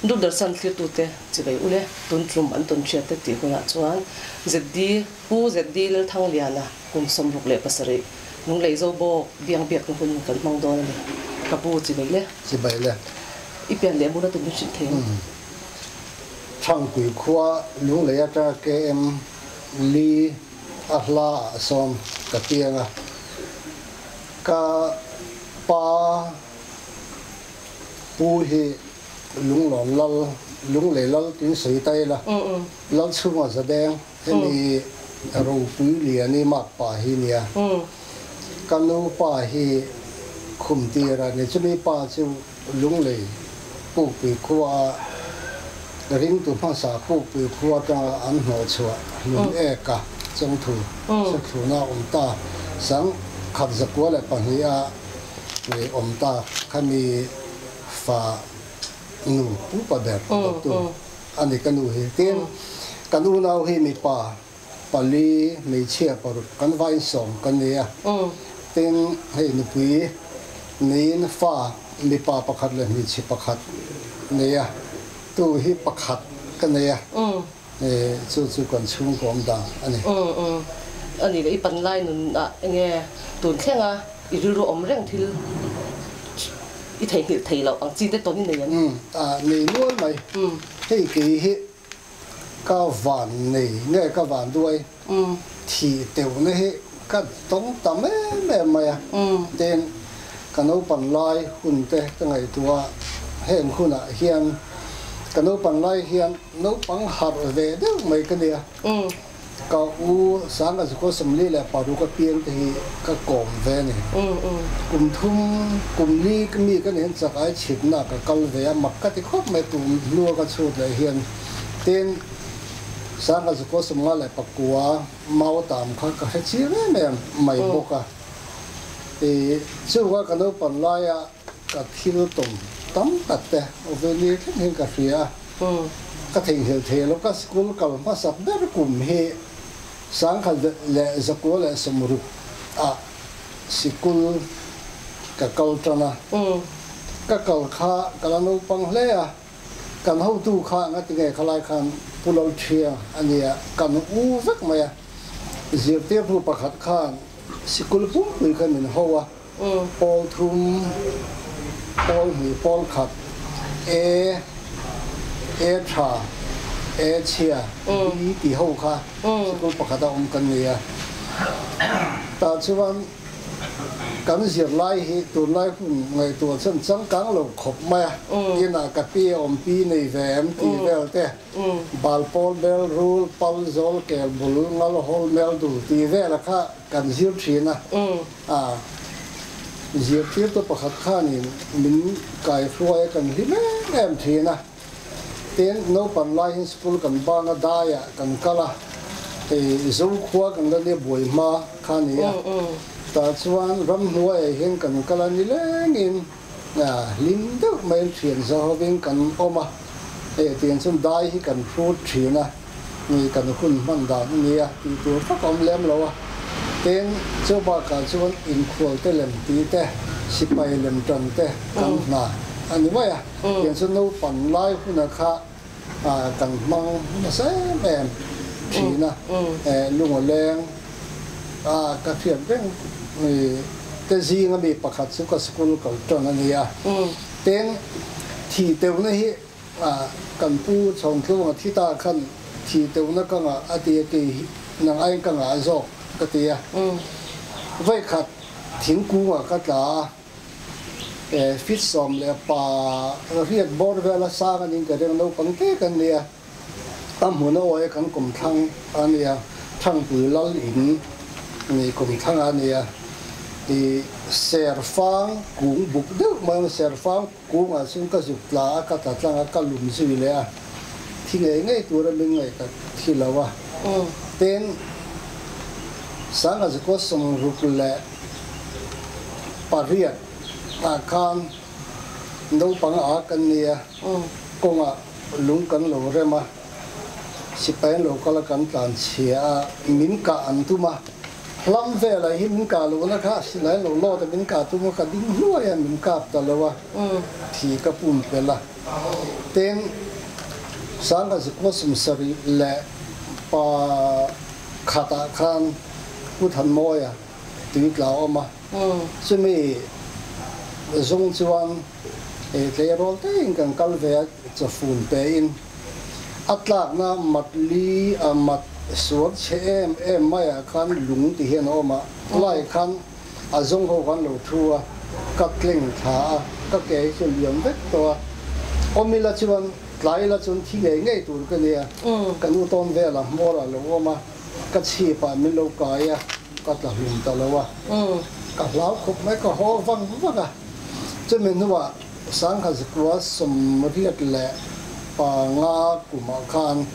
du darshan thlir tu te chibai ule tun trum an ton thia te ti kuna chuan zedi pu zedi lel thang liana kun somruk le pasari nung lei zo bo biang biak kun kan mang don ni kapu chibai le ipian le buna tu chi theng thang kui khua lung le ata ke em li ahla som ka tianga ka pa pu hi lung lon lal lung le lal tin sui tai la lal chunga za deng ni ro pu li ani mak pa hi nia kanu pa hi khum ti ra ni chumi pa chu lung le pu pi khua ring tu phang sa pu pi khua ta an ho chua lung e ka chang thu sa thu na ta sang khat za ko le pa hi a ni ta khami fa nu pu pa der tu ani kanu hi tin kanu nau hi mi pa pali mi chia par kan vai som kan nia tin hei nu pui nin fa mi pa pakhat le mi chi pakhat nia tu hi pakhat kan nia chu kan chung kom da ani ani le pan lai nun a nge tun khenga iru om reng thil i thei lo ang chi te to ni nei ani nei nuai mai hei ki hi ka van nei nge ka van duai thi teu ne hi ka tong ta me mai a ten kano pan lai hun te ngai tua hen khuna hian kano pan lai hian no pang har ve de mai ka nia ka u sang ka ko samli le paru ka piang te hi ka kom ve ne kum thum kum li ka mi ka nen chakai chit na ka kal ve a mak ka ti khop mai tu lu ka chu le hian ten sang ka ko samla le pakua mau tam kha ka chi me mai boka chu wa kano pan lai a ka thil tom tam ta te o ve ni hen ka ria ka thing hel the lo ka school kal ma sap ber kum he sang khal le zakol le samru a sikul ka kaltana ka kal kha kalanu pang le a kan ho tu kha ngat nge khalai khan pulol thia ania kan u vek maya zirte pu pakhat khan sikul pum pui kan min howa pol thum pol hi pol khat e tha e chia ti ho kha sikul pakhat om kan nia ta chuan kan zir lai hi tu lai hun ngai tu chen chang kang lo khop ma ina ka pi om pi nei vem ti vel te bal pol bel rul pal zol ke bul ngal hol mel du ti vel kha kan zir thina zir tir to pakhat kha ni min kai floi kan hi em thina ten no pan lai in school kan ba na da ya kan kala te zo khwa kan da ne boi ma kha ni ta chuan ram nuai hen kan kala ni lengin lim de mai thian zo hoving kan oma tian chun dai hi kan fruit thina ni kan hun man da ni a ti tu fa kom lem lo a ten chu ba ka chuan in khol te lem ti te sipai lem tran te kan na ani mai a tian chun no pan lai huna kha kan mang na se em thina lung leng ka thian beng te zi nga mi pakhat chu ka school ka tron ania ten thi teu na hi kan pu chong tlu nga thi ta khan thi teu na ka nga ati ti nang ai ka nga zo ka tia vai khat thing ku nga ka ta fit som le pa riat bor vela sa nga ning ka reng no pang te kan nia tam hu no oi kan kum thang ania thang pu lal in ni kum thang ania ti ser fang kung buk de ma ser fang kung a sing ka zu tla ka ta tlang ka lum zui le a thi ngai tu ra min ngai ka thi lawa ten sang a ko som ruk le pariat a khan no pang a kan nia konga lung kan lo re ma sipai lo kala kan tan chia min ka an tu ma lam ve la hi min ka lo na kha sinai lo lo ta min ka tu mo ka ding lo ya min ka ta lo wa thi ka pum pe la tên sáng cái dịch vụ sum sari lệ pa khata khan cú thần môi à tùy lão mà cho mi dùng chuan cái rồi thế cần cal về cho phun pe in atlak na mat li mat suat che em mai khan lung ti hian oma lai khan azong ho kan lo thua katling tha ka ke chu liam vek to omila chuan tlai la chun thi nge nge tur ka nia kan u ton ve la mora lo oma ka chi pa min lo ka ya ka tla hum ta lo wa ka lau khop mai ka ho vang vanga chu min nuwa sang kha zikwa som riat le pa nga kuma khan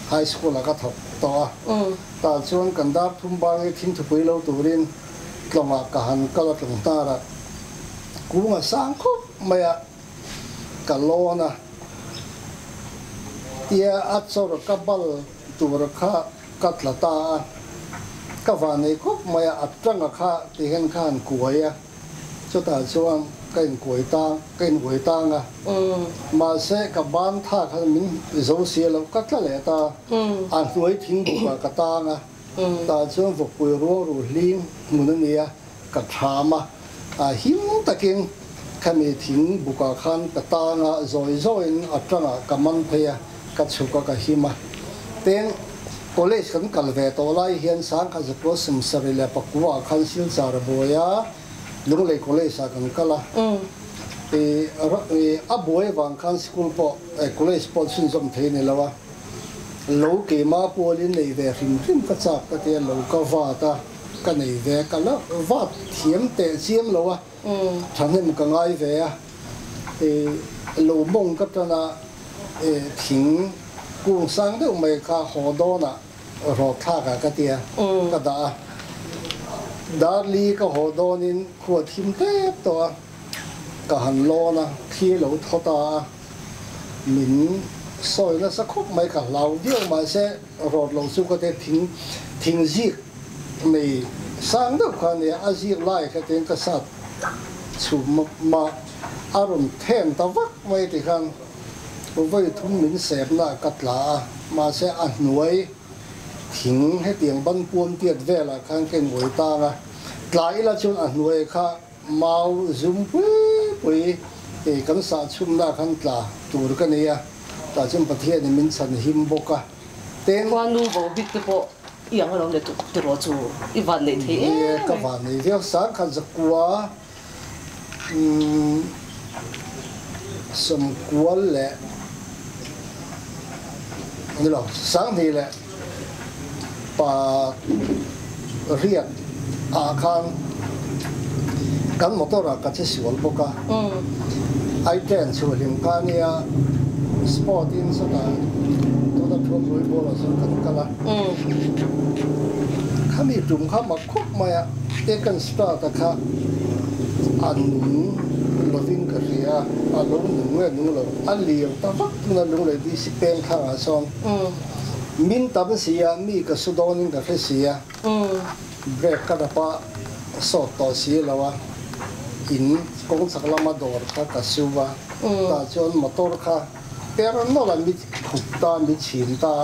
high school la ka thok to ta chuan kan dar thum ba nge thin thupui lo turin tlonga ka han ka la tlong ta ra ku nga sang khop maya ka lo na tia achor ka bal tur kha katla ta ka va nei khop maya atanga kha ti hen khan kuaya cho ta chuan kain kuai ta nga ma se ka ban tha kha min zo sia lo ka tla le ta an nuai thing bu ka ta nga ta chuan vok pui ro ru hling mun nia ka thama a him takin khami thing bu ka khan ka ta nga zoin atanga ka man phaya ka chuka ka hima ten college kan kalve to lai hian sang kha zakro sim sarile pakwa khan sil char boya lung le college sa kan kala a boy wang khan school po college po sin som theine lawa lo ke ma polin nei ve rim ka chak ka te lo ka va ta ka nei ve ka la va thiam te chiam lowa thanem ka ngai ve a lo mong ka tana thing kung sang de mai kha ho do na ro tha ka tia ka da darli ka ho do nin khu thim te to ka han lo na thi lo thota min soi na sa khop mai ka lau dio ma se ro lo su ka te thing zi nei sang de kha ne a zi lai ka ten ka sat chu ma arum them ta vak mai ti khan với thun min sẹp na cắt lá mà sẽ ăn nuôi thỉnh hay tiếng bắn buôn tiệt về là khang cái ngồi ta là lại là chun ăn nuôi kha mau zoom bui thì cắn sa chum na khang la tur cái này ta chun bát thiên thì min san him boka tên quan nu vô biết cái bộ yang ở đâu để tụt rồi chú ivan này thế cái van này việc sáng khăn giặc quá sum quá lẹนี่หรอสังทีแหละป่าเรียกอาคารกันมอเตอร์ก็จะสวนปกะไอเดนสวนลิมกันเนี่ยสปอร์ติ้งสุดาตัวนั้นทุ่มลุยบอลสุดกันกันละข้ามีจุ่มข้ามาคุกมาเอกันสตาร์ตะค่ะอันนู้เราวิ่งกันเรียอันนู้นหนึ่งเว้ยหนึ่งเราอันเลี้ยงตาฟักนั่นหนึ่งเลยที่สิเป็นข้างอาซอนมินตับเสียมีกระสุนโดนกระเสียเบรกกระปะสอดต่อเสียแล้ววะอินกงสักละมาดอร์ค่ะกระสุวะตาจนมอเตอร์ค่ะแต่เราโน่นมีขุดตามีฉีนตา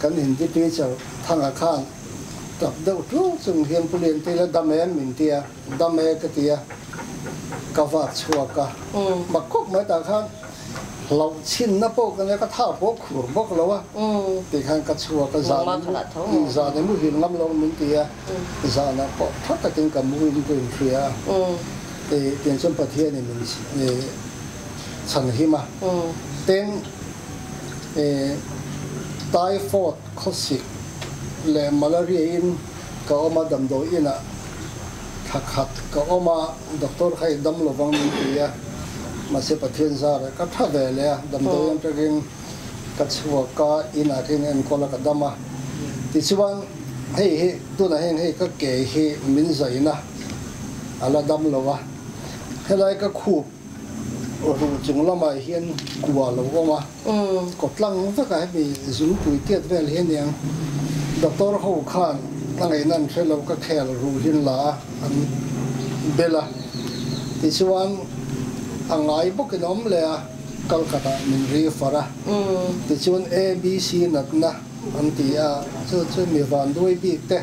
กันเห็นที่พี่เจ้าทางอาคารตับเดือดรู้จึงเห็นผู้เรียนที่ละดำเนินมินเตียดำเนินกเตียกวาดชัวกะมาคุกไม่ต่างกันเราชินนะพวกกันเลยก็ท่าพวกขุ่นพวกเราวะตีขันกระชัวกระซานซานในมือหินลำลงมินเตียซานนะพอทัดตะกินกับมือหินกุนเฟียเตียนชนประเทศนี่มันสันหิมะเต็งไตฟอดคอสิกและมาลาเรียอินก็เอามาดำโดอินะขัดก็เอามาด็อกเตอร์ให้ดำลงวังมินเตียมาเสพเทียนซาร์ก็ถ้าเวลาดำโดยังจะกินกัดชัวก็อินากินเอ็นคนละกัดดำมาที่ชวนให้ตัวนั้นให้ก็เก๋ให้มินใจนะอะไรดำลงวะให้ไรก็คูบรู้จึงละมาเห็นกลัวลงว่ากดลังสักให้มีสูงปุ๋ยเทียดเวลเห็นยังด็อกเตอร์เขาข้านตั้งไอ้นั่นใช่เราก็แค่รู้เห็นละอันเบลล่าที่ชวนอังไงพวกน้องเลย Calcutta min refara ti chun ABC natna antia chu mi van doi bi te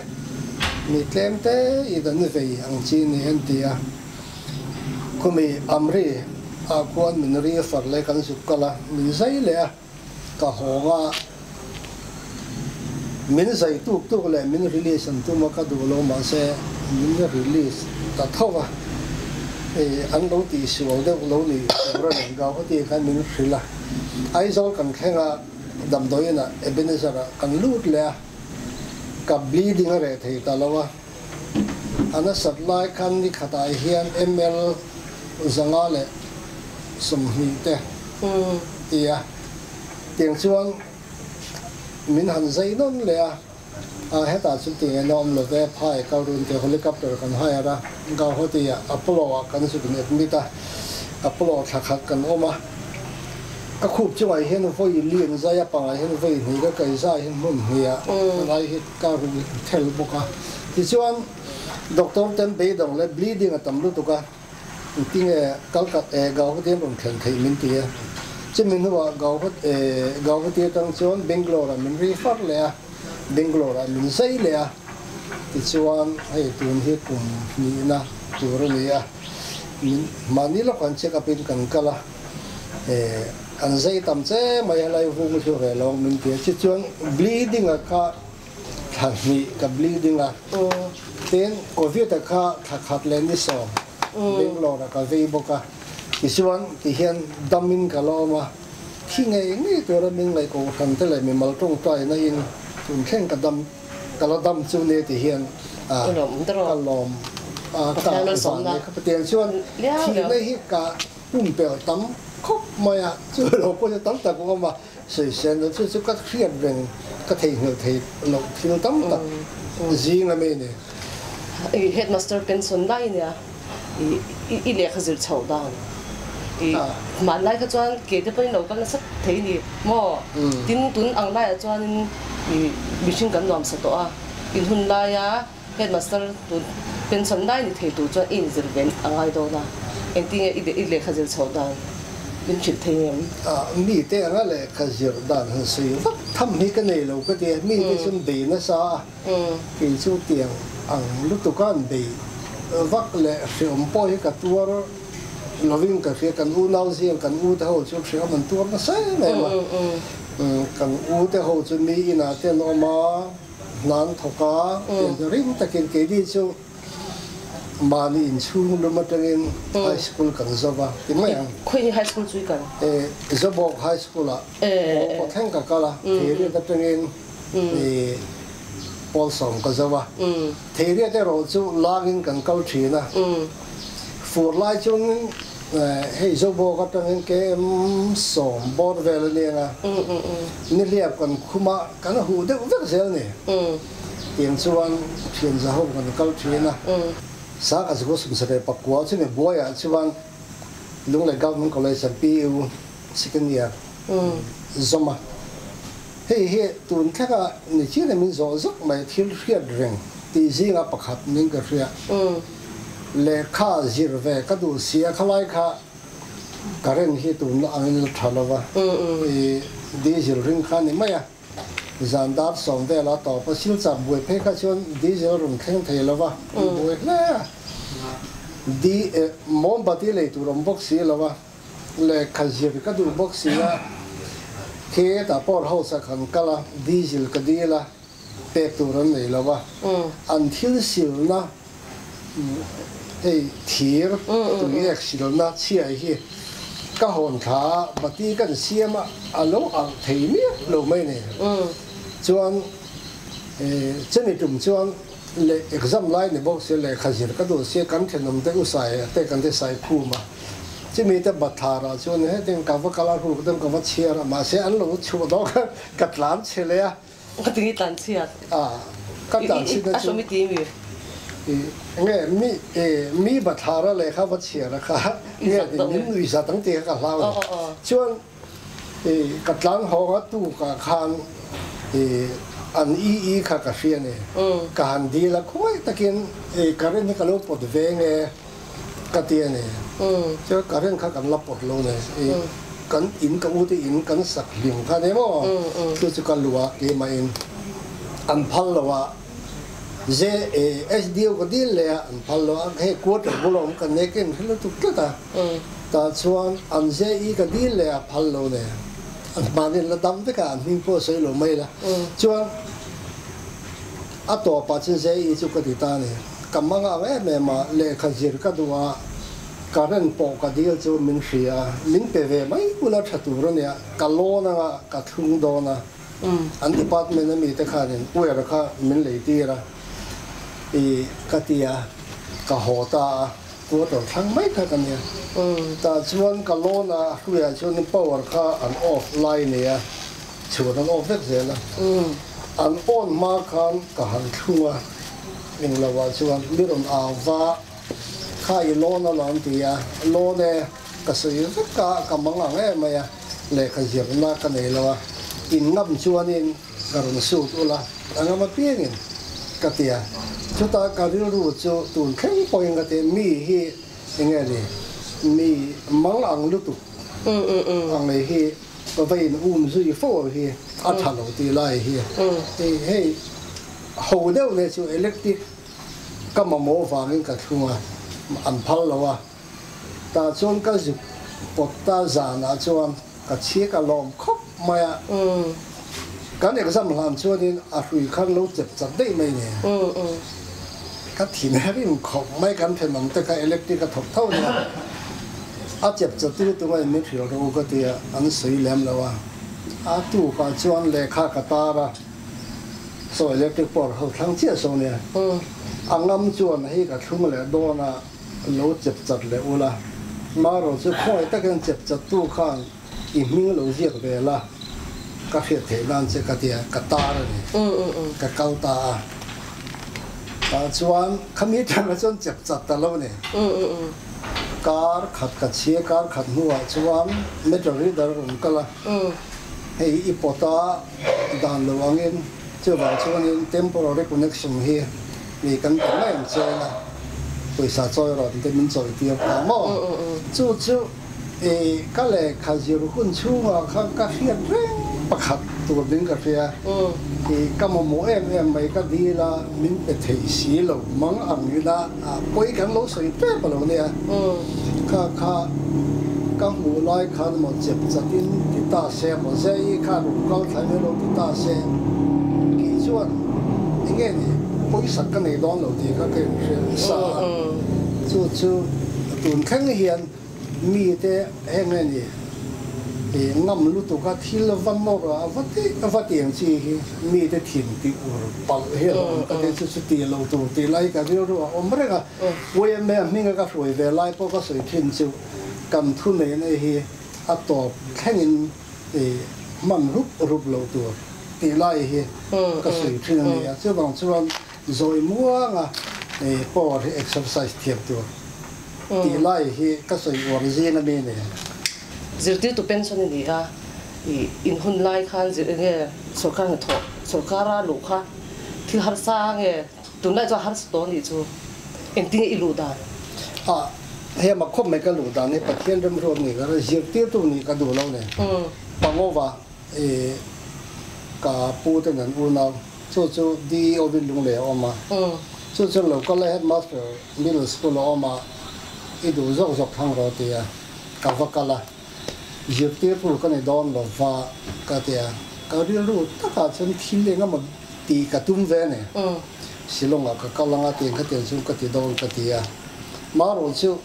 mi tlem te idan vei ang chi ni antia kumi amri a kwan min refar le kan sukala min zai le ka honga min zai tuk le min release an tu ma ka du lo ma se min release ta thawa an lo ti sual de lo ni ra nang ga ho ti kan min rila ai zol kan khenga dam doi na ebenezer kan lut le ka bleeding re thei ta lawa ana supply kan ni khatai hian ml zanga le som hi te tia tiang chuan min han zai non le a heta chu ti nom lo ve phai ka run te helicopter kan haira ga hotia apollo kan su ne mita apollo thakhat kan oma ka khup chuai hen voi lien zaya pa hen voi ni ga kai za hen mun hia lai hit ka ru thel boka ti chuan doctor ten be dong le bleeding atam lu to ka ting kalkat ga hotem ron khen thei min ti min wa ga hot tang chuan Bangalore min refer le Bangalore min sei le ti chuan ai tun hi kum ni na tur le min manila kan check up in kan kala an zai tam che mai lai vung chu re lo min ti chi chuan bleeding a ka thani ka bleeding a ten covid a ka khat le ni so Bangalore ka vei boka ti chuan ti hian damin ka lo ma khi ngai ni tur min ngai ko than te le mi mal tong tai na in tun khen ka dam chu ne ti hian ka lom ka som na ka tiang chuan khi nei hi ka pel tam khop maya chu lo ko tam ta ko ma sei sen no chu ka khiat reng ka thei ngel thei lo thil tam ta zinga me ne headmaster pension lai ne i le khazir chau dan man lai ka chuan ke te pawin lo kan sak thei ni mo tin tun ang lai chuan mihring kan nuam sa to a in hun lai a headmaster tun pension lai ni thei tu chuan in zir ben angai do na enting i le khazir chau dan min chit thei mi te anga le khazir dan han sui tham hi ka nei lo ka te mi te chun be na sa ki chu tiang ang lu tu kan be vak le film po hi ka tuar loving ka fe kan u nau ziang kan u ta ho chu shia man tuar na sai mai ma kan u te ho chu mi ina te no ma nan thoka te ring takin ke di chu mani in chung lu ma tengin high school kan zova ti mai ang khoi high school chui kan zobok high school a ko theng ka kala te ri ta tengin Paul Song ka zova te ri te ro chu lagin kan kal thina for lai chung hei zobok ka tengin ke som bor vel ne na ni liap kan khuma kan hu de vek zel ne tiang chuan thian za ho kan kal thina sa ka zgo sum sare pakwa chine boya chuan lungle government college PU second year zoma hei tun thaka ni chine min zo zok mai thil riat reng ti zinga pakhat ning ka ria le kha zirve ka du sia khalai kha karen hi tun la angin thalawa diesel ring kha ni maya zandar som ve la to pa sil cham bui phe kha chon diesel rum theng thei lawa bui le di mom bati le tu rom box si lawa le khazir ka du box si la ke ta por house khan kala diesel ka di la pe tu ron nei lawa until sil na hei thir tu yak sil na chia hi ka hon tha bati kan siama alo ang thei mi lo mai ne chuan cheni tum chuan le exam line ne box le khazir ka do se kan thenom te usai te kan te sai khu ma chimi te bathara chuan he teng ka va kala hu dam ka va chiara ma se an lo chu do ka tlan chele ya ka tingi tan chia ka tan chi da chu mi ti mi nge mi bathara le kha va chiara kha nge nim nui sa tang te ka hlaw chuan ka tlang ho ga tu ka khan an kha ka fia ne ka han di la khoi takin karen ni ka lo pot ve nge ka ti ne cho karen kha kan la pot lo ne kan in ka uti in kan sak lim kha ne mo chu chu ka luwa ke ma in an phal lawa je sdo ko dil le an phal lo he ko ta bolom kan ne ken hlo tu ta ta chuan an je I ka dil le phal lo ne an ma ne la dam te ka an hing po sei lo mai la chuan a to pa chen je I chu ka ti ta ne kamanga me ma le kha jir ka duwa karen po ka dil chu min hria min pe ve mai ula thatu ro ne ka lo na ka thung do na an department mi te kha nen pu ra kha min le ti ra I ka tia ka ho ta ko to thang mai kha kan ne ta chuan ka lo na hu ya chuan power kha an offline ne ya chu an off vek ze na an on ma khan ka han thunga in lawa chuan miron awa khai lo na lan tia lo ne ka sei ka manga nge ma ya le ka jir na ka nei lawa in ngam chuan in garun su ula angama piengin ka tia chuta ka ru chu tun kheng poing ka te mi hi nge ni mi mang ang lu tu ang nei hi ko vein zui fo hi a thalo ti lai hi hey ho deu ne chu electric ka ma mo wangin ka thunga an phal lawa ta chuan ka zu pot ta zana chuan ka chi ka lom khop maya kan exam lam chuan in a hrui khan lo chep chap dei mai ne ka thin herin khop mai kan phenom te ka electric ka thop thau ne a chep chap tu mai mi thiro ro ka tia an sei lem lawa a tu ka chuan le kha ka ta ra so electric por ho thang chia so ne angam chuan hi ka thung le do na lo chep chat le ula ma ro chu khoi ta kan chep chat tu khan I ming lo ziak ve la ka phe the nan che ka tia ka ta ra ni ka kau ta ta chuan khami thang chuan chep chat ta lo ne kar khat ka che kar khat huwa chuan meter reader kala hei ipota dan lo angin chu ba chuan in temporary connection hi ni kan ta mai chena paisa choi ro te min choi ti pa mo chu ka le kha jir hun chu ma kha ka hian reng pakhat tu ding ka ria ka mo em mai ka di la min pe thei si lo mang ang ni la poi kan lo soi pe pa lo ne kha ka mu lai khan mo chep chatin ti ta se mo se I kha ru ka thai me lo ti ta se ki chuan nge ni poi sak ka nei don lo ti ka ke sa chu tun khang hian mi te heng ni ngam lu tu ka thil van mo ra avati ang chi hi mi te thin ti ur pal he ka te chu ti lo tu ti lai ka ro omre ga we me mi ga roi ve lai po ka soi thin chu kam thu ne nei hi a to khangin man rup lo tu ti lai hi ka soi thin ne ya chu bang chuan zoi mua nga po exercise thiam tu ti lai hi ka soi wang je na me ne zirti tu pension ni ha in hun lai khan zir nge sarkar nge tho sarkara lu kha thil har sa nge tu lai cho har sto ni chu engting ilu da he ma khop me ka lu da ne pathian ram ro ni ga zirti tu ni ka du lo ne pangova ka pu te nan u na chu di ovin lung le oma chu local headmaster middle school oma I du zok thang ro ti ya ka vakala zirti pu ka ne don lo va ka tia ka ri ru ta ka chen thin le ngam ti ka tum ve ne silonga ka kalanga ti ka te chu ka ti don ka ti ya ma ro chu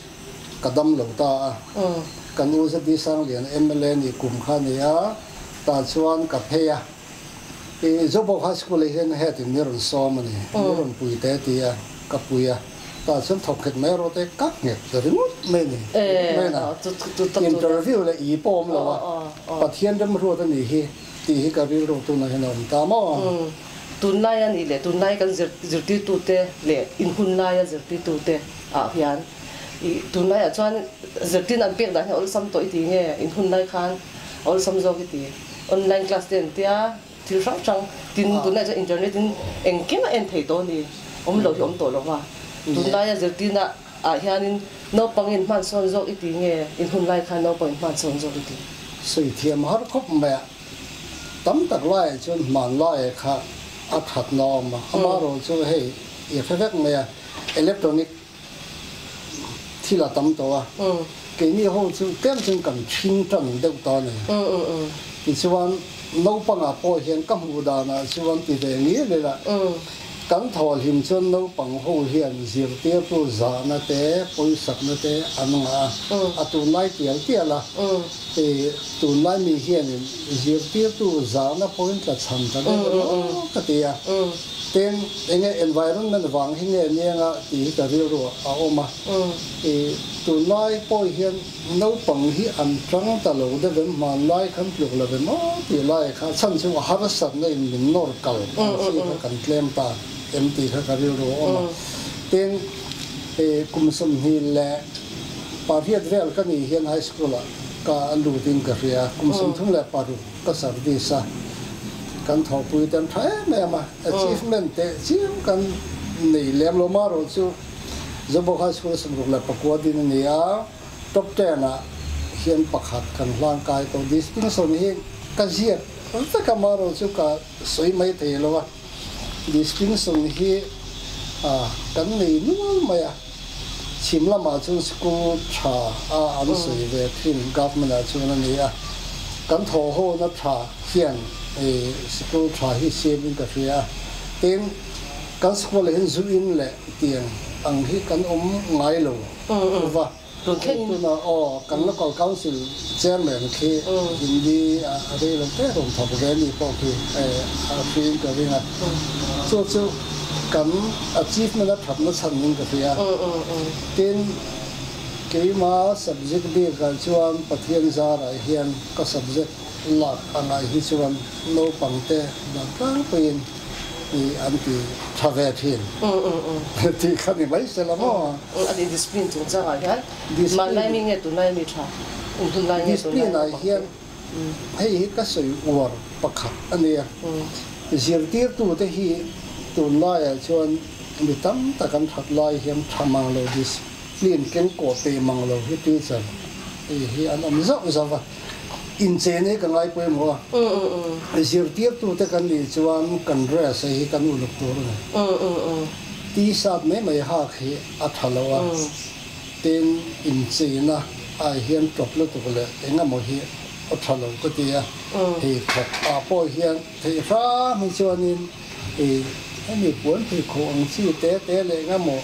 ka dam lo ta ka nu se di sang lian MLA ni kum kha ne ya ta chuan ka phe ya zobo high school hen het in miron so ma ne miron pui te ti ya ka pui ya ta chen thok khet me ro te ka nge ri me ni me na interview le I pom lo wa pathian dam ro ta ni hi ti hi ka ri ro tu na hen om ta mo tunai ani le tunai kan zirti tu te le in hun lai zirti tu te hian I tunai chuan zirtin an pek da he ol sam to I ti nge in hun lai khan ol sam zo ki ti online class ten tia thil sang chang tin tunai cha internet tin engkem en thei to ni om lo om to lo wa tunai zirtina hianin no pangin man son zo I ti nge in hun lai khan no pangin man son zo I ti sui thiam har khop me tam tak lai chun man lai kha a that no ma amaro chu hei effect me electronic thila tam to a ke ni ho chu tem chung kan thing tang deuh ta ne ti chuan no panga po hian ka mu da na chuan ti ve ni le la kan thol him chun no pang ho hian zir te tu za na te poi sak na te anunga atu nai tial tiala te tu nai mi hian zir te tu za na point la cham ta ka tia ten enge environment wang hinge nianga ti ka ri ro a oma tu nai po hian no pang hi an tang ta lo de ben man lai kan pluk la ben mo ti lai kha chan chu har sat nei min nor kal kan klem ta empty kha ka ri ro oma ten kum som hi le pariat vel ka ni hian high school ka lu tin ka ria kum som thum le paru ka sar di sa kan thau pui tem thai me ma achievement te chiu kan nei lem lo ma ro chu zobo high school som ro la pakwa din ni a top 10 a hian pakhat kan hlang kai to distinction hi ka zia ta ka ma ro chu ka soi mai the lo wa distinction hi kan nei nu ma ya chim la ma chu school tha an soi ve thin government a chu na ni a kan tho ho na tha hian school tha hi saving ka ria ten kan school hin zu in le tiang ang hi kan ngai lo wa tu khen tu na kan local council chairman khi hindi are lo te rom thok ve ni po khi fin ka ringa chu kan achievement na thap na chan ning ka ria ten keima subject bi ka chuan pathian za ra hian ka subject lot angai hi chuan no pangte na tang pin ni anti travetin ti khani mai sela mo ani discipline chung cha ga hian man lai mi nge tu lai mi tha tu lai nge tu discipline ai hian hei ka soi war pakhat ania zir tir tu te hi tu lai chuan mi tam ta kan that lai hiam thamang lo discipline ken ko pe mang lo hi ti chan hi an am zo wa in chene ka ngai poi mo zir tir tu te kan ni chuan kan dress hi kan u luk tur ne ti sat me mai ha khi a thalawa ten in chena ai hian top lo tu le enga mo hi a thalo ko tia he khop a po hian the fra mi chuan in mi puan thi khong chi te le nga mo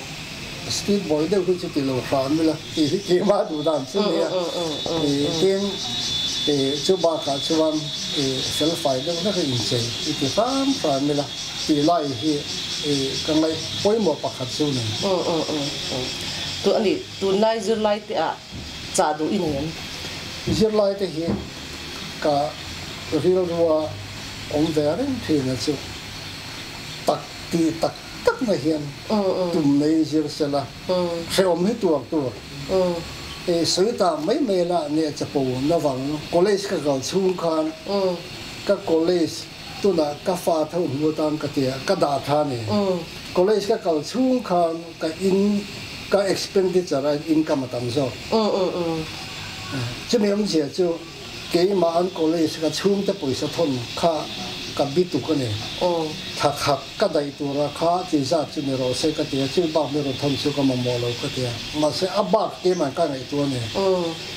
street boy de ku chi lo fan mi la ki ma du dan chu ne ten chu ba ka chuan self fight de na in che ti fan mi la ti lai hi kan lai poi mo pakhat chu ne tu ani tu lai zur lai te a cha du in nen zir lai te hi ka real ruwa om verin thi na chu tak ti tak na hian tum nei zir sela se om hi tu soi ta mai me la ne chapo na wang college ka gal chung khan ka college tu na ka fa thau hu tan ka tia ka da tha ne college ka gal chung khan ka expenditure income tam zo chu me om che chu ke ma an college ka chung te poisa thon kha ka bitu ka ne tha khak ka dai tu ra kha ti za chu ne ro se ka tia chu ba me ro thon chu ka ma mo lo ka tia ma se abak ke ma ka ngai tu ne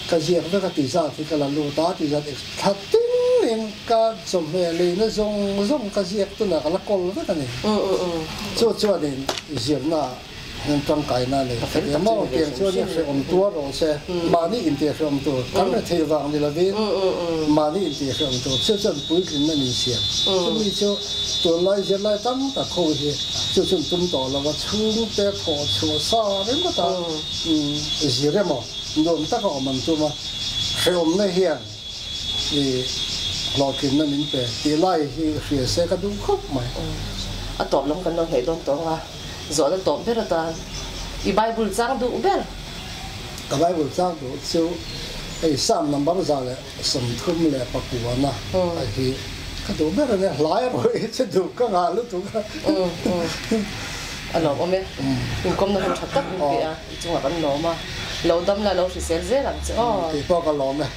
ka ji ka ti za ti ka la lu ta ti za tha tin len ka som me le na zong ka ji tu na ka la kol ka ne chu ne ji na nên trong cái này thì mà tiền cho nên sẽ ông tua rồi sẽ mà đi in tiền ông tua cắn là thề vàng thì là vì mà đi in tiền ông tua chưa chân bùi kín là mình xem cho nên cho tuần lai sẽ lai tắm ta khâu thì cho chân tung tỏ là cái chung té thọ chùa sa đến cái ta gì đấy mà đồn ta họ mình cho mà sẽ ông này hiện thì lo kín là mình về thì lai thì sẽ cái đúng khóc mà à tóm lắm cái nó hệ đồn tóm à rồi tóm biết là ta i Bible trang đủ biết cái Bible trang đủ chiếu cái sam năm bao giờ là sầm thum là bạc quả na thì cái đủ biết là lái rồi chứ đủ cái ngà lúc đủ cái anh nói ông biết mình không nói thật tất nhiên kìa chúng là vẫn nói mà lâu tâm là lâu thì sẽ dễ làm chứ thì bao cái lò này